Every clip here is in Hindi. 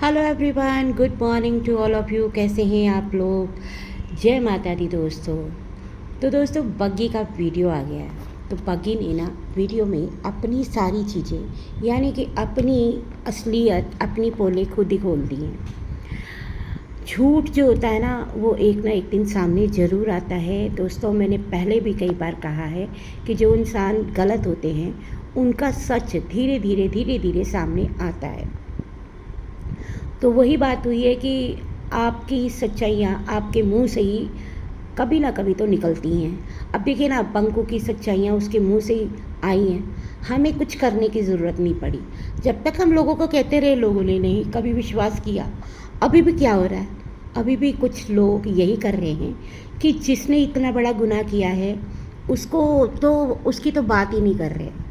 Hello everyone, good morning to all of you. कैसे हैं आप लोग? जय माता दी दोस्तों। तो दोस्तों, बग्गी का वीडियो आ गया है। तो बग्गी ने ना वीडियो में अपनी सारी चीज़ें यानी कि अपनी असलियत, अपनी पोले खुद ही खोल दी हैं। झूठ जो होता है ना एक दिन सामने ज़रूर आता है। दोस्तों, मैंने पहले भी कई बार कहा है कि जो इंसान गलत होते हैं उनका सच धीरे धीरे सामने आता है। तो वही बात हुई है कि आपकी सच्चाइयाँ आपके मुंह से ही कभी ना कभी तो निकलती हैं। अब देखिए ना, बंकू की सच्चाइयाँ उसके मुंह से ही आई हैं। हमें कुछ करने की ज़रूरत नहीं पड़ी। जब तक हम लोगों को कहते रहे, लोगों ने नहीं कभी विश्वास किया। अभी भी क्या हो रहा है? अभी भी कुछ लोग यही कर रहे हैं कि जिसने इतना बड़ा गुनाह किया है उसको तो उसकी तो बात ही नहीं कर रहे।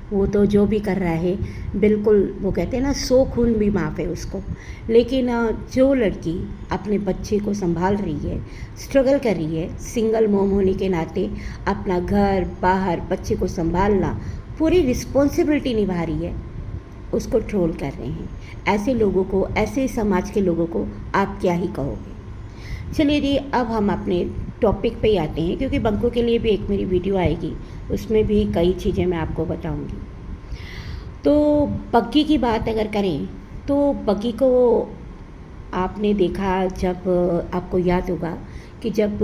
वो तो जो भी कर रहा है बिल्कुल, वो कहते हैं ना, 100 खून भी माफ़ है उसको। लेकिन जो लड़की अपने बच्चे को संभाल रही है, स्ट्रगल कर रही है, सिंगल मॉम होने के नाते अपना घर बाहर बच्चे को संभालना, पूरी रिस्पॉन्सिबिलिटी निभा रही है, उसको ट्रोल कर रहे हैं। ऐसे लोगों को, ऐसे समाज के लोगों को आप क्या ही कहोगे? चलिए जी, अब हम अपने टॉपिक पे ही आते हैं, क्योंकि बंकों के लिए भी एक मेरी वीडियो आएगी, उसमें भी कई चीज़ें मैं आपको बताऊंगी। तो बग्गी की बात अगर करें तो बग्गी को आपने देखा, जब आपको याद होगा कि जब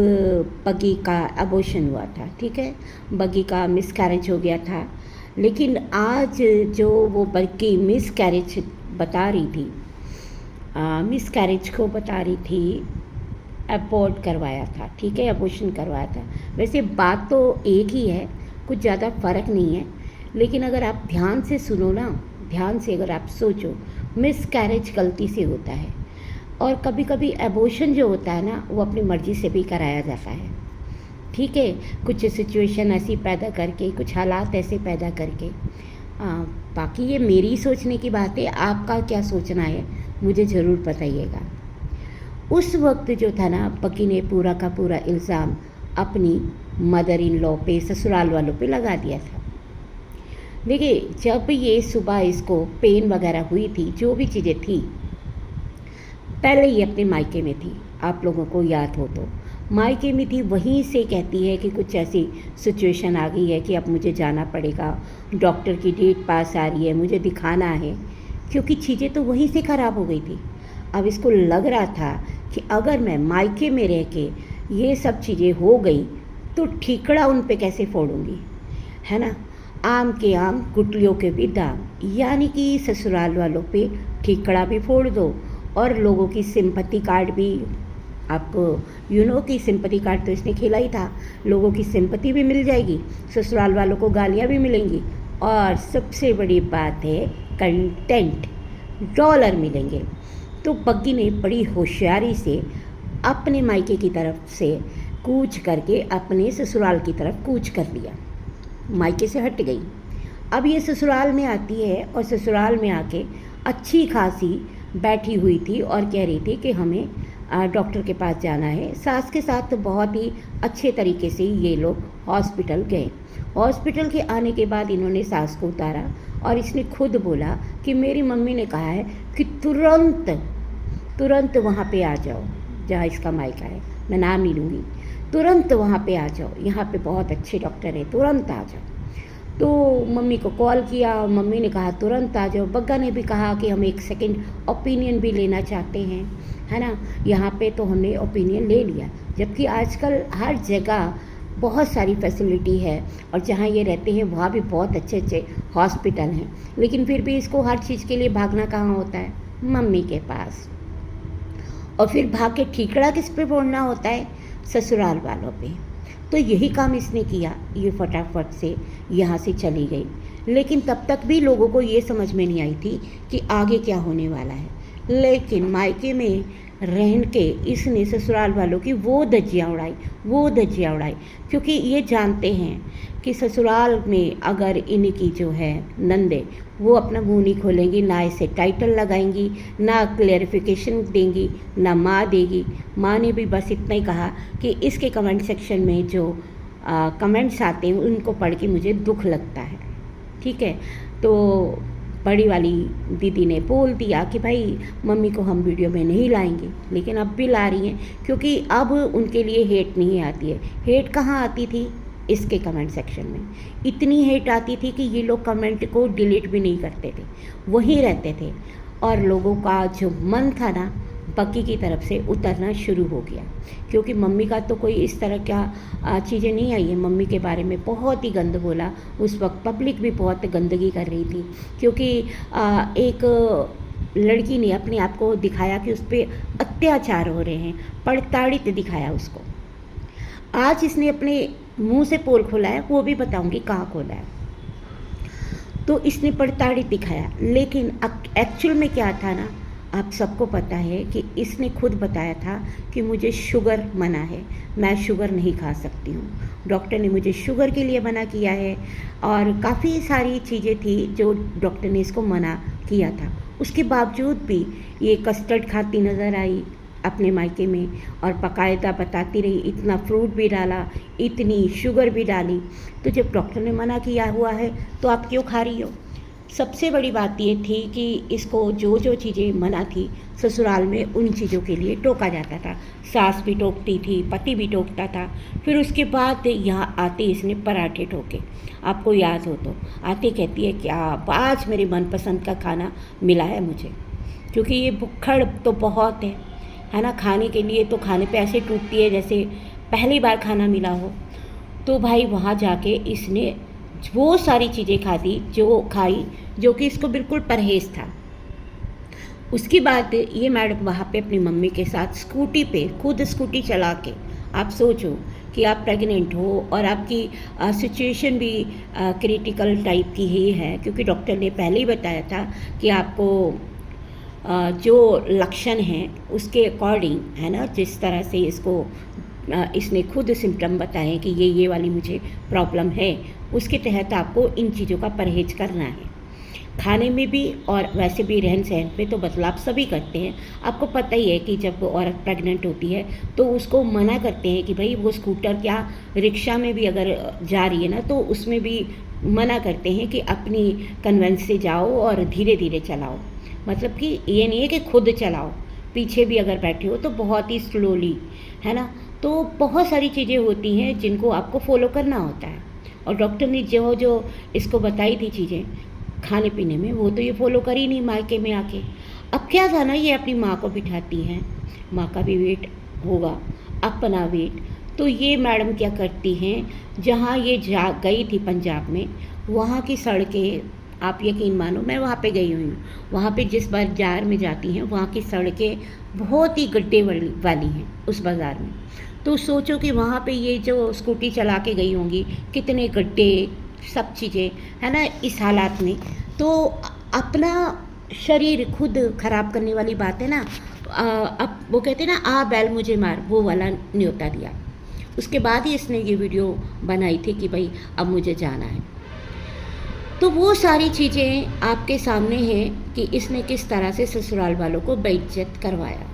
बग्गी का अबॉर्शन हुआ था, ठीक है, बग्गी का मिसकैरेज हो गया था। लेकिन आज जो वो बग्गी मिसकैरेज बता रही थी, मिसकैरेज को बता रही थी, अबॉर्ट करवाया था, ठीक है, अबॉर्शन करवाया था। वैसे बात तो एक ही है, कुछ ज़्यादा फ़र्क नहीं है। लेकिन अगर आप ध्यान से सुनो ना, ध्यान से अगर आप सोचो, मिसकैरेज गलती से होता है। और कभी कभी अबॉर्शन जो होता है ना, वो अपनी मर्ज़ी से भी कराया जाता है, ठीक है, कुछ सिचुएशन ऐसी पैदा करके, कुछ हालात ऐसे पैदा करके। बाकी ये मेरी सोचने की बात है, आपका क्या सोचना है मुझे ज़रूर बताइएगा। उस वक्त जो था ना, बग्गी ने पूरा का पूरा इल्ज़ाम अपनी मदर इन लॉ पे, ससुराल वालों पे लगा दिया था। देखिए, जब ये सुबह इसको पेन वगैरह हुई थी, जो भी चीज़ें थी, पहले ये अपने मायके में थी। आप लोगों को याद हो तो मायके में थी, वहीं से कहती है कि कुछ ऐसी सिचुएशन आ गई है कि अब मुझे जाना पड़ेगा, डॉक्टर की डेट पास आ रही है, मुझे दिखाना है, क्योंकि चीज़ें तो वहीं से ख़राब हो गई थी। अब इसको लग रहा था कि अगर मैं मायके में रह के ये सब चीज़ें हो गई तो ठीकड़ा उन पे कैसे फोड़ूंगी, है ना। आम के आम गुटलियों के भी दाम, यानी कि ससुराल वालों पे ठीकड़ा भी फोड़ दो और लोगों की सिंपैथी कार्ड भी, आपको की सिंपैथी कार्ड तो इसने खेला ही था, लोगों की सिंपैथी भी मिल जाएगी, ससुराल वालों को गालियाँ भी मिलेंगी, और सबसे बड़ी बात है कंटेंट, डॉलर मिलेंगे। तो बग्गी ने बड़ी होशियारी से अपने मायके की तरफ से कूच करके अपने ससुराल की तरफ कूच कर लिया, मायके से हट गई। अब ये ससुराल में आती है और ससुराल में आके अच्छी खासी बैठी हुई थी और कह रही थी कि हमें डॉक्टर के पास जाना है। सास के साथ तो बहुत ही अच्छे तरीके से ये लोग हॉस्पिटल गए। हॉस्पिटल के आने के बाद इन्होंने सास को उतारा और इसने खुद बोला कि मेरी मम्मी ने कहा है कि तुरंत तुरंत वहाँ पे आ जाओ, जहाँ इसका मायका है, मैं नाम नहीं लूँगी, तुरंत वहाँ पे आ जाओ, यहाँ पे बहुत अच्छे डॉक्टर हैं, तुरंत आ जाओ। तो मम्मी को कॉल किया, मम्मी ने कहा तुरंत आ जाओ। बग्गा ने भी कहा कि हम एक सेकंड ओपिनियन भी लेना चाहते हैं, है ना। यहाँ पे तो हमने ओपिनियन ले लिया, जबकि आजकल हर जगह बहुत सारी फैसिलिटी है और जहाँ ये रहते हैं वहाँ भी बहुत अच्छे अच्छे हॉस्पिटल हैं। लेकिन फिर भी इसको हर चीज़ के लिए भागना कहाँ होता है? मम्मी के पास। और फिर भाग के ठीकड़ा किस पे फोड़ना होता है? ससुराल वालों पे। तो यही काम इसने किया, ये फटाफट से यहाँ से चली गई। लेकिन तब तक भी लोगों को ये समझ में नहीं आई थी कि आगे क्या होने वाला है। लेकिन मायके में रहन के इसने ससुराल वालों की वो धज्जियाँ उड़ाई, क्योंकि ये जानते हैं कि ससुराल में अगर इनकी जो है नंदे, वो अपना मुंह नहीं खोलेंगी, ना इसे टाइटल लगाएंगी, ना क्लेरिफिकेशन देंगी, ना माँ देगी। माँ ने भी बस इतना ही कहा कि इसके कमेंट सेक्शन में जो कमेंट्स आते हैं उनको पढ़ के मुझे दुख लगता है, ठीक है। तो बड़ी वाली दीदी ने बोल दिया कि भाई मम्मी को हम वीडियो में नहीं लाएंगे, लेकिन अब भी ला रही हैं क्योंकि अब उनके लिए हेट नहीं आती है। हेट कहाँ आती थी? इसके कमेंट सेक्शन में इतनी हेट आती थी कि ये लोग कमेंट को डिलीट भी नहीं करते थे, वहीं रहते थे, और लोगों का जो मन था ना बग्गी की तरफ से उतरना शुरू हो गया। क्योंकि मम्मी का तो कोई इस तरह क्या चीज़ें नहीं आई है। मम्मी के बारे में बहुत ही गंद बोला, उस वक्त पब्लिक भी बहुत गंदगी कर रही थी, क्योंकि एक लड़की ने अपने आप को दिखाया कि उस पर अत्याचार हो रहे हैं, प्रताड़ित दिखाया उसको। आज इसने अपने मुंह से पोल खोला है, वो भी बताऊंगी कहाँ खोला है। तो इसने प्रताड़ित दिखाया, लेकिन एक्चुअल में क्या था ना, आप सबको पता है कि इसने खुद बताया था कि मुझे शुगर मना है, मैं शुगर नहीं खा सकती हूँ। डॉक्टर ने मुझे शुगर के लिए मना किया है, और काफ़ी सारी चीज़ें थी जो डॉक्टर ने इसको मना किया था। उसके बावजूद भी ये कस्टर्ड खाती नज़र आई अपने मायके में, और बाकायदा बताती रही, इतना फ्रूट भी डाला, इतनी शुगर भी डाली। तो जब डॉक्टर ने मना किया हुआ है तो आप क्यों खा रही हो? सबसे बड़ी बात ये थी कि इसको जो जो चीज़ें मना थी ससुराल में उन चीज़ों के लिए टोका जाता था। सास भी टोकती थी, पति भी टोकता था। फिर उसके बाद यहाँ आते इसने पराठे ठोके, आपको याद हो तो। आते कहती है क्या आज मेरे मनपसंद का खाना मिला है मुझे, क्योंकि ये भुक्खड़ तो बहुत है ना, खाने के लिए तो खाने पे ऐसे टूटती है जैसे पहली बार खाना मिला हो। तो भाई वहाँ जाके इसने वो सारी चीज़ें खाई जो कि इसको बिल्कुल परहेज़ था। उसके बाद ये मैडम वहाँ पे अपनी मम्मी के साथ स्कूटी पे खुद स्कूटी चला के, आप सोचो कि आप प्रेग्नेंट हो और आपकी सिचुएशन भी क्रिटिकल टाइप की ही है, क्योंकि डॉक्टर ने पहले ही बताया था कि आपको जो लक्षण हैं उसके अकॉर्डिंग, है ना, जिस तरह से इसने खुद सिम्टम बताए कि ये वाली मुझे प्रॉब्लम है, उसके तहत आपको इन चीज़ों का परहेज करना है। खाने में भी और वैसे भी रहन सहन पे तो बदलाव सभी करते हैं। आपको पता ही है कि जब औरत प्रेग्नेंट होती है तो उसको मना करते हैं कि भाई वो स्कूटर क्या रिक्शा में भी अगर जा रही है ना तो उसमें भी मना करते हैं कि अपनी कन्वेंस से जाओ और धीरे धीरे चलाओ। मतलब कि ये नहीं है कि खुद चलाओ, पीछे भी अगर बैठे हो तो बहुत ही स्लोली, है ना। तो बहुत सारी चीज़ें होती हैं जिनको आपको फॉलो करना होता है, और डॉक्टर ने जो इसको बताई थी चीज़ें खाने पीने में, वो तो ये फॉलो करी नहीं मायके में आके। अब क्या था ना, ये अपनी माँ को बिठाती हैं, माँ का भी वेट होगा, अपना वेट। तो ये मैडम क्या करती हैं, जहाँ ये गई थी पंजाब में, वहाँ की सड़कें, आप यकीन मानो मैं वहाँ पे गई हुई हूँ, वहाँ पे जिस बाज़ार में जाती हैं वहाँ की सड़कें बहुत ही गड्ढे वाली हैं उस बाज़ार में। तो सोचो कि वहाँ पे ये जो स्कूटी चला के गई होंगी, कितने गड्ढे, सब चीज़ें, है ना, इस हालात में। तो अपना शरीर खुद ख़राब करने वाली बात है ना। अब वो कहते हैं ना, आ बैल मुझे मार, वो वाला न्योता दिया। उसके बाद ही इसने ये वीडियो बनाई थी कि भाई अब मुझे जाना है। तो वो सारी चीज़ें आपके सामने हैं कि इसने किस तरह से ससुराल वालों को बेइज्जत करवाया।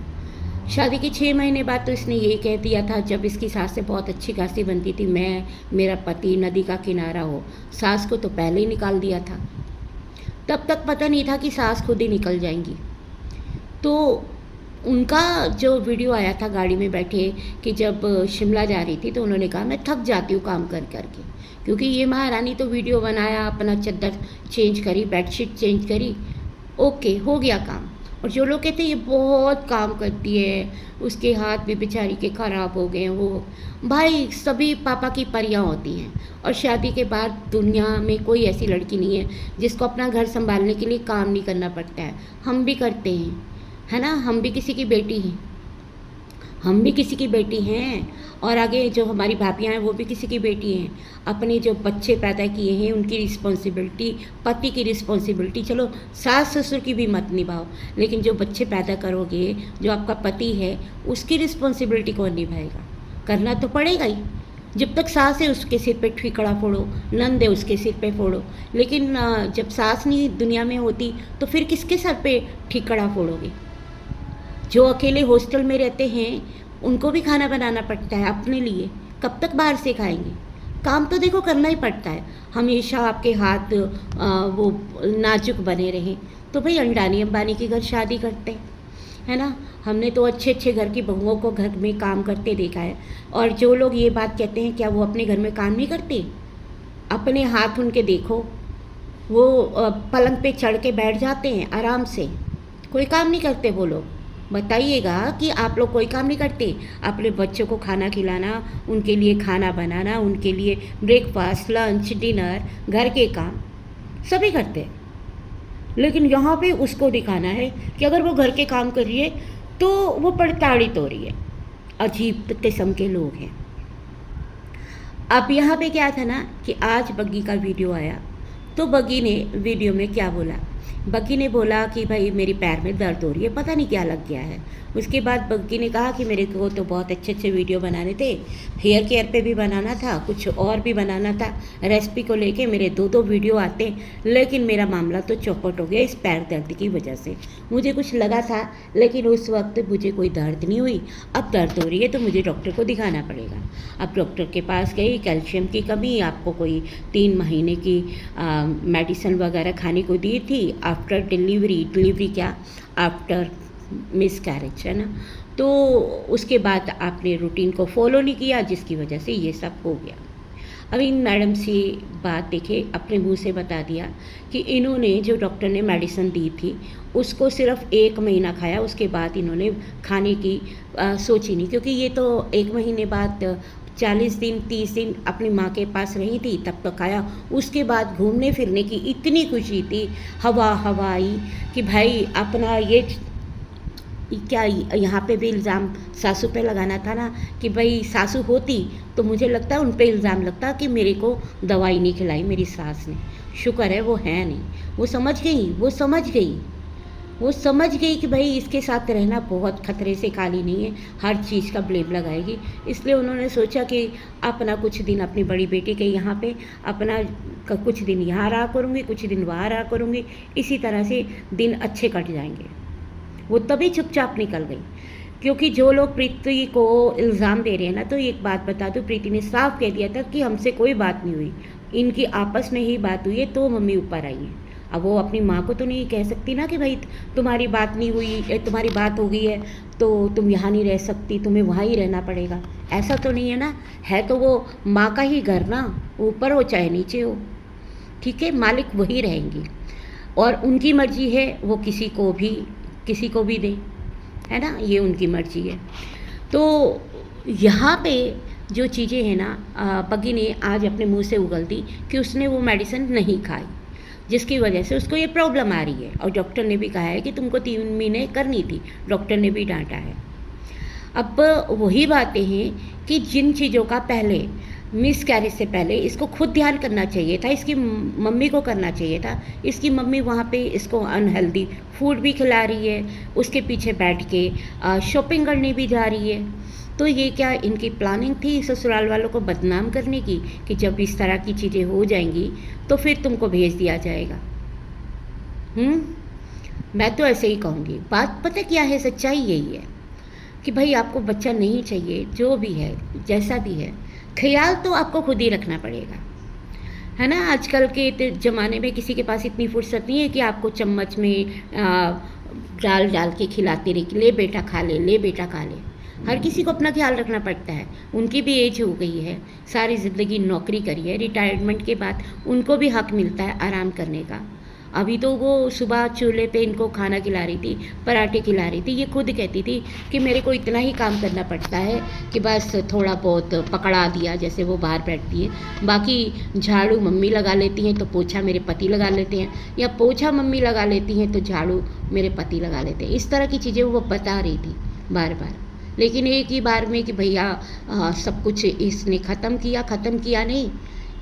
शादी के 6 महीने बाद तो इसने यही कह दिया था, जब इसकी सास से बहुत अच्छी खासी बनती थी, मेरा पति नदी का किनारा हो। सास को तो पहले ही निकाल दिया था, तब तक पता नहीं था कि सास खुद ही निकल जाएंगी। तो उनका जो वीडियो आया था गाड़ी में बैठे कि जब शिमला जा रही थी तो उन्होंने कहा मैं थक जाती हूँ काम कर करके, क्योंकि ये महारानी तो वीडियो बनाया, अपना चद्दर चेंज करी, बेडशीट चेंज करी, ओके हो गया काम। और जो लोग कहते हैं ये बहुत काम करती है, उसके हाथ भी बेचारी के ख़राब हो गए हैं, वो भाई सभी पापा की परियां होती हैं। और शादी के बाद दुनिया में कोई ऐसी लड़की नहीं है जिसको अपना घर संभालने के लिए काम नहीं करना पड़ता है। हम भी करते हैं, है ना, हम भी किसी की बेटी हैं, हम भी किसी की बेटी हैं, और आगे जो हमारी भाभियाँ हैं वो भी किसी की बेटी हैं। अपने जो बच्चे पैदा किए हैं उनकी रिस्पॉन्सिबिलिटी, पति की रिस्पॉन्सिबिलिटी, चलो सास ससुर की भी मत निभाओ, लेकिन जो बच्चे पैदा करोगे, जो आपका पति है, उसकी रिस्पॉन्सिबिलिटी कौन निभाएगा? करना तो पड़ेगा ही। जब तक सास है उसके सिर पे ठीकड़ा फोड़ो, नंद है उसके सिर पे फोड़ो, लेकिन जब सास नहीं दुनिया में होती तो फिर किसके सर पे ठीकड़ा फोड़ोगे? जो अकेले हॉस्टल में रहते हैं उनको भी खाना बनाना पड़ता है अपने लिए, कब तक बाहर से खाएंगे? काम तो देखो करना ही पड़ता है, हमेशा आपके हाथ वो नाजुक बने रहें। तो भाई अंडानी अंबानी के घर शादी करते हैं, है ना। हमने तो अच्छे अच्छे घर की बहुओं को घर में काम करते देखा है। और जो लोग ये बात कहते हैं क्या वो अपने घर में काम नहीं करते, अपने हाथ उनके देखो, वो पलंग पे चढ़ के बैठ जाते हैं आराम से, कोई काम नहीं करते वो लोग। बताइएगा कि आप लोग कोई काम नहीं करते, अपने बच्चों को खाना खिलाना, उनके लिए खाना बनाना, उनके लिए ब्रेकफास्ट लंच डिनर घर के काम सभी करते हैं। लेकिन यहाँ पे उसको दिखाना है कि अगर वो घर के काम कर रही है तो वो प्रताड़ित हो रही है। अजीब किस्म के लोग हैं। अब यहाँ पे क्या था ना कि आज बग्गी का वीडियो आया, तो बग्गी ने वीडियो में क्या बोला, बग्गी ने बोला कि भाई मेरी पैर में दर्द हो रही है, पता नहीं क्या लग गया है। उसके बाद बग्गी ने कहा कि मेरे को तो बहुत अच्छे अच्छे वीडियो बनाने थे, हेयर केयर पे भी बनाना था, कुछ और भी बनाना था, रेसिपी को लेके मेरे 2-2 वीडियो आते, लेकिन मेरा मामला तो चौपट हो गया इस पैर दर्द की वजह से। मुझे कुछ लगा था लेकिन उस वक्त मुझे कोई दर्द नहीं हुई, अब दर्द हो रही है तो मुझे डॉक्टर को दिखाना पड़ेगा। अब डॉक्टर के पास गई, कैल्शियम की कमी, आपको कोई 3 महीने की मेडिसिन वगैरह खाने को दी थी आफ्टर डिलीवरी क्या आफ्टर मिस कैरेज, है ना। तो उसके बाद आपने रूटीन को फॉलो नहीं किया जिसकी वजह से ये सब हो गया। अब इन मैडम से बात देखे, अपने मुंह से बता दिया कि इन्होंने जो डॉक्टर ने मेडिसिन दी थी उसको सिर्फ 1 महीना खाया, उसके बाद इन्होंने खाने की सोची नहीं, क्योंकि ये तो 1 महीने बाद 40 दिन 30 दिन अपनी माँ के पास रही थी तब तक खाया। उसके बाद घूमने फिरने की इतनी खुशी थी, हवाई कि भाई अपना ये क्या यहाँ पे भी इल्ज़ाम सासू पे लगाना था ना कि भाई सासू होती तो मुझे लगता है उन पे इल्ज़ाम लगता कि मेरे को दवाई नहीं खिलाई मेरी सास ने। शुक्र है वो है नहीं, वो समझ गई कि भाई इसके साथ रहना बहुत खतरे से खाली नहीं है, हर चीज़ का ब्लेम लगाएगी। इसलिए उन्होंने सोचा कि अपना कुछ दिन अपनी बड़ी बेटी के यहाँ पे अपना कुछ दिन यहाँ रहा करूँगी, कुछ दिन वहाँ रहा करूँगी, इसी तरह से दिन अच्छे कट जाएंगे। वो तभी चुपचाप निकल गई, क्योंकि जो लोग प्रीति को इल्ज़ाम दे रहे हैं ना, तो एक बात बता दूँ, प्रीति ने साफ कह दिया था कि हमसे कोई बात नहीं हुई, इनकी आपस में ही बात हुई है तो मम्मी ऊपर आई है। अब वो अपनी माँ को तो नहीं कह सकती ना कि भाई तुम्हारी बात नहीं हुई, तुम्हारी बात हो गई है तो तुम यहाँ नहीं रह सकती, तुम्हें वहाँ ही रहना पड़ेगा, ऐसा तो नहीं है ना। है तो वो माँ का ही घर ना, ऊपर हो चाहे नीचे हो, ठीक है, मालिक वही रहेंगी और उनकी मर्जी है, वो किसी को भी दें, है ना, ये उनकी मर्जी है। तो यहाँ पे जो चीज़ें हैं ना, बग्गी ने आज अपने मुंह से उगल दी कि उसने वो मेडिसिन नहीं खाई, जिसकी वजह से उसको ये प्रॉब्लम आ रही है। और डॉक्टर ने भी कहा है कि तुमको 3 महीने करनी थी, डॉक्टर ने भी डांटा है। अब वही बातें हैं कि जिन चीज़ों का पहले मिस कैरेज से पहले इसको खुद ध्यान करना चाहिए था, इसकी मम्मी को करना चाहिए था। इसकी मम्मी वहाँ पे इसको अनहेल्दी फूड भी खिला रही है, उसके पीछे बैठ के शॉपिंग करने भी जा रही है। तो ये क्या इनकी प्लानिंग थी ससुराल वालों को बदनाम करने की कि जब इस तरह की चीज़ें हो जाएंगी तो फिर तुमको भेज दिया जाएगा? मैं तो ऐसे ही कहूँगी। बात पता क्या है, सच्चाई यही है कि भाई आपको बच्चा नहीं चाहिए, जो भी है जैसा भी है, ख्याल तो आपको खुद ही रखना पड़ेगा, है ना। आजकल के ज़माने में किसी के पास इतनी फुर्सत नहीं है कि आपको चम्मच में डाल के खिलाते रहे, ले बेटा खा ले, ले बेटा खा ले। हर किसी को अपना ख्याल रखना पड़ता है। उनकी भी एज हो गई है, सारी ज़िंदगी नौकरी करी है, रिटायरमेंट के बाद उनको भी हक मिलता है आराम करने का। अभी तो वो सुबह चूल्हे पे इनको खाना खिला रही थी, पराठे खिला रही थी, ये खुद कहती थी कि मेरे को इतना ही काम करना पड़ता है कि बस थोड़ा बहुत पकड़ा दिया, जैसे वो बाहर बैठती है, बाकी झाड़ू मम्मी लगा लेती हैं तो पोछा मेरे पति लगा लेते हैं, या पोछा मम्मी लगा लेती हैं तो झाड़ू मेरे पति लगा लेते हैं। इस तरह की चीज़ें वो बता रही थी बार बार, लेकिन एक ही बार में कि भैया सब कुछ इसने ख़त्म किया नहीं,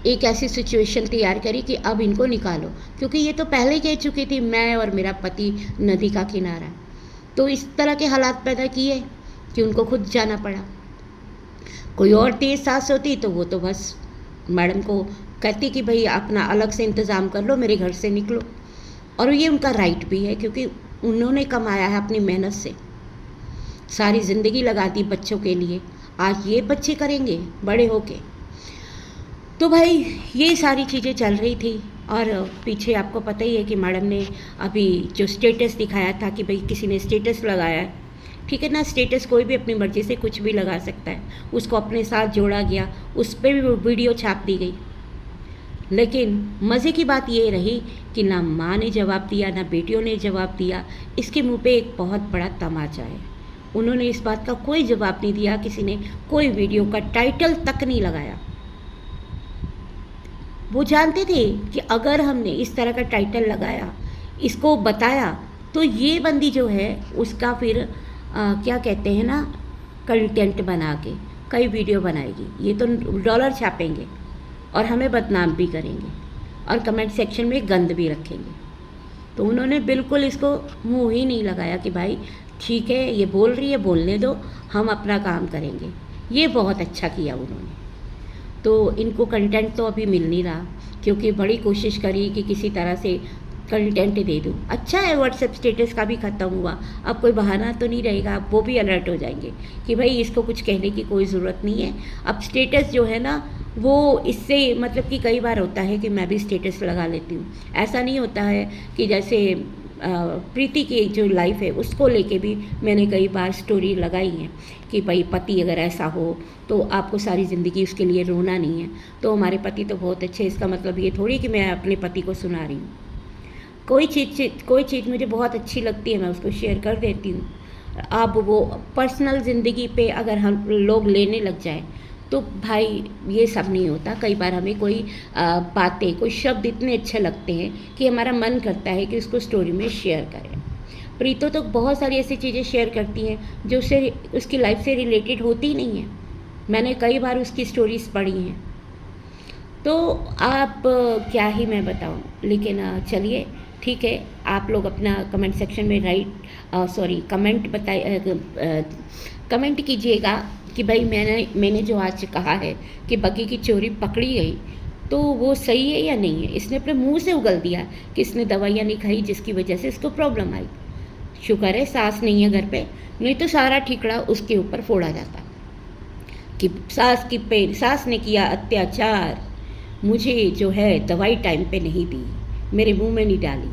एक ऐसी सिचुएशन तैयार करी कि अब इनको निकालो, क्योंकि ये तो पहले कह चुकी थी मैं और मेरा पति नदी का किनारा। तो इस तरह के हालात पैदा किए कि उनको खुद जाना पड़ा। कोई और तेज सास होती तो वो तो बस मैडम को कहती कि भाई अपना अलग से इंतज़ाम कर लो, मेरे घर से निकलो। और ये उनका राइट भी है, क्योंकि उन्होंने कमाया है अपनी मेहनत से, सारी ज़िंदगी लगा दी बच्चों के लिए, आज ये बच्चे करेंगे बड़े होके। तो भाई ये सारी चीज़ें चल रही थी। और पीछे आपको पता ही है कि मैडम ने अभी जो स्टेटस दिखाया था कि भाई किसी ने स्टेटस लगाया है, ठीक है ना, स्टेटस कोई भी अपनी मर्ज़ी से कुछ भी लगा सकता है, उसको अपने साथ जोड़ा गया, उस पर भी वो वीडियो छाप दी गई। लेकिन मज़े की बात ये रही कि ना माँ ने जवाब दिया ना बेटियों ने जवाब दिया। इसके मुंह पे एक बहुत बड़ा तमाचा है। उन्होंने इस बात का कोई जवाब नहीं दिया, किसी ने कोई वीडियो का टाइटल तक नहीं लगाया। वो जानते थे कि अगर हमने इस तरह का टाइटल लगाया, इसको बताया, तो ये बंदी जो है उसका फिर क्या कहते हैं ना, कंटेंट बना के कई वीडियो बनाएगी, ये तो डॉलर छापेंगे और हमें बदनाम भी करेंगे और कमेंट सेक्शन में गंद भी रखेंगे। तो उन्होंने बिल्कुल इसको मुंह ही नहीं लगाया कि भाई ठीक है, ये बोल रही है, बोलने दो, हम अपना काम करेंगे। ये बहुत अच्छा किया उन्होंने। तो इनको कंटेंट तो अभी मिल नहीं रहा, क्योंकि बड़ी कोशिश करी कि किसी तरह से कंटेंट दे दूँ। अच्छा है व्हाट्सएप स्टेटस का भी ख़त्म हुआ, अब कोई बहाना तो नहीं रहेगा, अब वो भी अलर्ट हो जाएंगे कि भाई इसको कुछ कहने की कोई ज़रूरत नहीं है। अब स्टेटस जो है ना, वो इससे मतलब कि कई बार होता है कि मैं भी स्टेटस लगा लेती हूँ। ऐसा नहीं होता है कि जैसे प्रीति की जो लाइफ है उसको लेके भी मैंने कई बार स्टोरी लगाई हैं कि भाई पति अगर ऐसा हो तो आपको सारी ज़िंदगी उसके लिए रोना नहीं है। तो हमारे पति तो बहुत अच्छे, इसका मतलब ये थोड़ी कि मैं अपने पति को सुना रही हूँ। कोई चीज़ मुझे बहुत अच्छी लगती है, मैं उसको शेयर कर देती हूँ। अब वो पर्सनल ज़िंदगी पे अगर हम लोग लेने लग जाए तो भाई ये सब नहीं होता। कई बार हमें कोई बातें, कोई शब्द इतने अच्छे लगते हैं कि हमारा मन करता है कि उसको स्टोरी में शेयर करें। प्रीतो तो बहुत सारी ऐसी चीज़ें शेयर करती हैं जो उसकी लाइफ से रिलेटेड होती ही नहीं है। मैंने कई बार उसकी स्टोरीज़ पढ़ी हैं। तो आप क्या ही मैं बताऊं, लेकिन चलिए ठीक है, आप लोग अपना कमेंट सेक्शन में कमेंट कीजिएगा कि भाई मैंने जो आज कहा है कि बग्गी की चोरी पकड़ी गई, तो वो सही है या नहीं है। इसने अपने मुंह से उगल दिया कि इसने दवाइयाँ नहीं खाई जिसकी वजह से इसको प्रॉब्लम आई। शुक्र है सास नहीं है घर पे, नहीं तो सारा ठिकड़ा उसके ऊपर फोड़ा जाता कि सास ने किया अत्याचार, मुझे जो है दवाई टाइम पे नहीं दी, मेरे मुंह में नहीं डाली।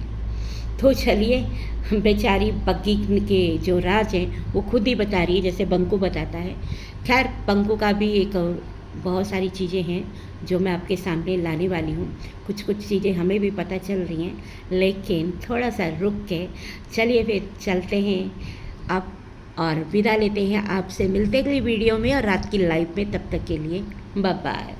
तो चलिए, बेचारी बग्गी के जो राज हैं वो खुद ही बता रही है, जैसे बंकू बताता है। खैर, बंकू का भी एक बहुत सारी चीज़ें हैं जो मैं आपके सामने लाने वाली हूँ। कुछ चीज़ें हमें भी पता चल रही हैं, लेकिन थोड़ा सा रुक के चलिए फिर चलते हैं आप और विदा लेते हैं आपसे। मिलते अगली वीडियो में और रात की लाइव में, तब तक के लिए बाय बाय।